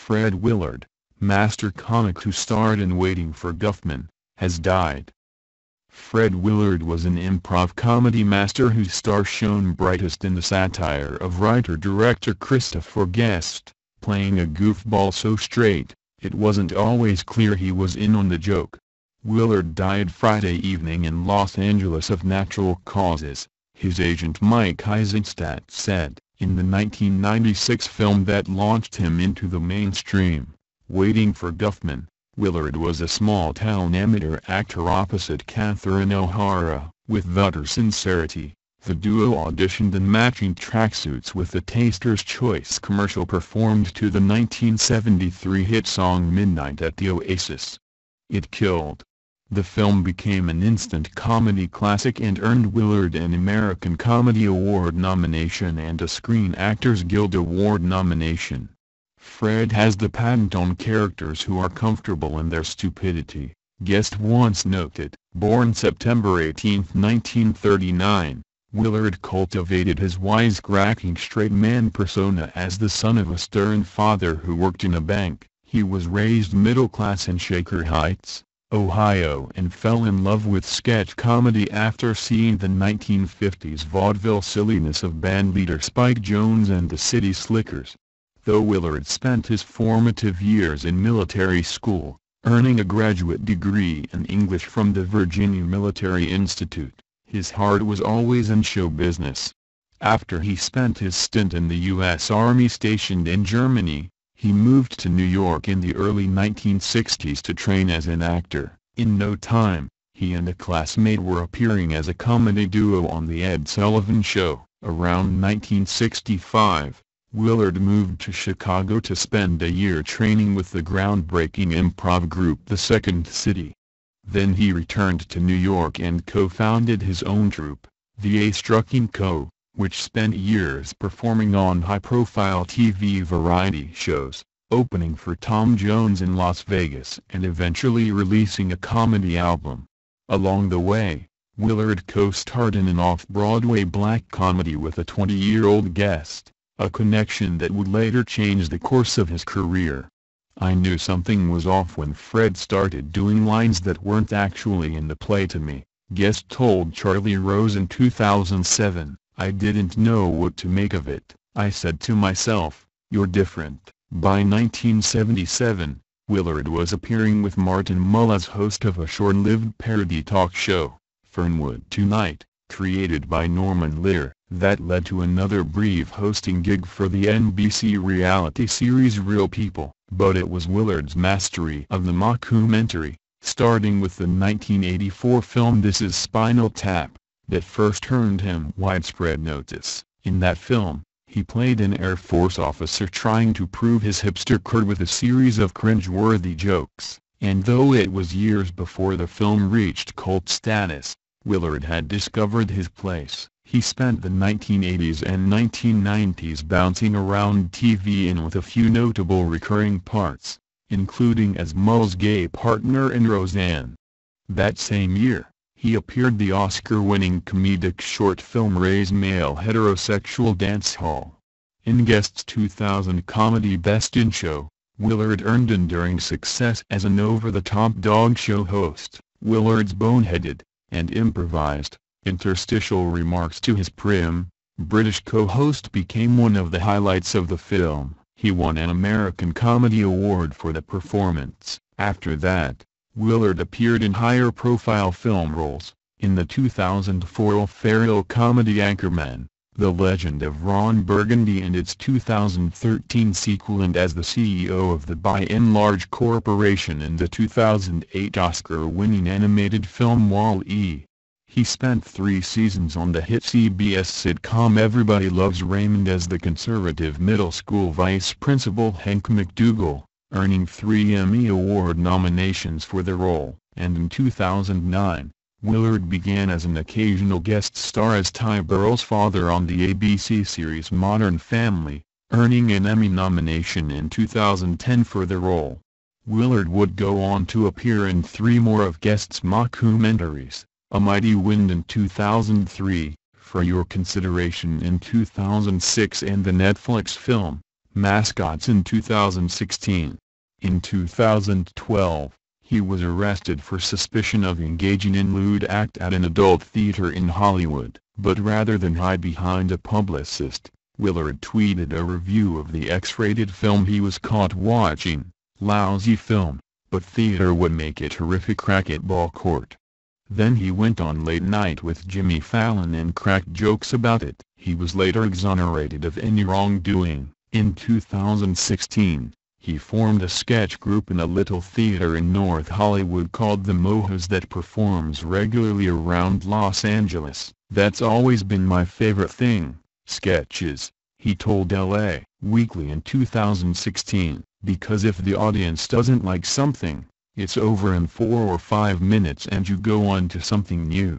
Fred Willard, master comic who starred in Waiting for Guffman, has died. Fred Willard was an improv comedy master whose star shone brightest in the satire of writer-director Christopher Guest, playing a goofball so straight, it wasn't always clear he was in on the joke. Willard died Friday evening in Los Angeles of natural causes, his agent Mike Eisenstadt said, in the 1996 film that launched him into the mainstream, Waiting for Guffman. Willard was a small-town amateur actor opposite Catherine O'Hara. With utter sincerity, the duo auditioned in matching tracksuits with the Taster's Choice commercial performed to the 1973 hit song Midnight at the Oasis. It killed. The film became an instant comedy classic and earned Willard an American Comedy Award nomination and a Screen Actors Guild Award nomination. Fred has the patent on characters who are comfortable in their stupidity, Guest once noted. Born September 18, 1939, Willard cultivated his wisecracking straight man persona as the son of a stern father who worked in a bank. He was raised middle class in Shaker Heights, Ohio, and fell in love with sketch comedy after seeing the 1950s vaudeville silliness of bandleader Spike Jones and the City Slickers. Though Willard spent his formative years in military school, earning a graduate degree in English from the Virginia Military Institute, his heart was always in show business. After he spent his stint in the U.S. Army stationed in Germany, he moved to New York in the early 1960s to train as an actor. In no time, he and a classmate were appearing as a comedy duo on The Ed Sullivan Show. Around 1965, Willard moved to Chicago to spend a year training with the groundbreaking improv group The Second City. Then he returned to New York and co-founded his own troupe, The A-Strucking Co., which spent years performing on high-profile TV variety shows, opening for Tom Jones in Las Vegas and eventually releasing a comedy album. Along the way, Willard co-starred in an off-Broadway black comedy with a 20-year-old Guest, a connection that would later change the course of his career. "I knew something was off when Fred started doing lines that weren't actually in the play to me," Guest told Charlie Rose in 2007. "I didn't know what to make of it. I said to myself, you're different." By 1977, Willard was appearing with Martin Mull as host of a short-lived parody talk show, Fernwood Tonight, created by Norman Lear, that led to another brief hosting gig for the NBC reality series Real People. But it was Willard's mastery of the mockumentary, starting with the 1984 film This Is Spinal Tap, that first earned him widespread notice. In that film, he played an Air Force officer trying to prove his hipster cred with a series of cringe-worthy jokes, and though it was years before the film reached cult status, Willard had discovered his place. He spent the 1980s and 1990s bouncing around TV and with a few notable recurring parts, including as Mull's gay partner in Roseanne. That same year, he appeared the Oscar-winning comedic short film Ray's Male Heterosexual Dance Hall. In Guest's 2000 comedy Best in Show, Willard earned enduring success as an over-the-top dog show host. Willard's boneheaded and improvised interstitial remarks to his prim, British co-host became one of the highlights of the film. He won an American Comedy Award for the performance. After that, Willard appeared in higher-profile film roles, in the 2004 O'Farrell comedy Anchorman, The Legend of Ron Burgundy and its 2013 sequel, and as the CEO of the By and Large Corporation in the 2008 Oscar-winning animated film Wall-E. He spent 3 seasons on the hit CBS sitcom Everybody Loves Raymond as the conservative middle school vice principal Hank McDougal, earning 3 Emmy Award nominations for the role. And in 2009, Willard began as an occasional guest star as Ty Burrell's father on the ABC series Modern Family, earning an Emmy nomination in 2010 for the role. Willard would go on to appear in 3 more of Guest's mockumentaries, A Mighty Wind in 2003, For Your Consideration in 2006, and the Netflix film, mascots in 2016. In 2012, he was arrested for suspicion of engaging in lewd act at an adult theater in Hollywood, but rather than hide behind a publicist, Willard tweeted a review of the X-rated film he was caught watching. "Lousy film, but theater would make it horrific racquetball court." Then he went on Late Night with Jimmy Fallon and cracked jokes about it. He was later exonerated of any wrongdoing. In 2016, he formed a sketch group in a little theater in North Hollywood called the Mojos that performs regularly around Los Angeles. "That's always been my favorite thing, sketches," he told LA Weekly in 2016, "because if the audience doesn't like something, it's over in 4 or 5 minutes and you go on to something new."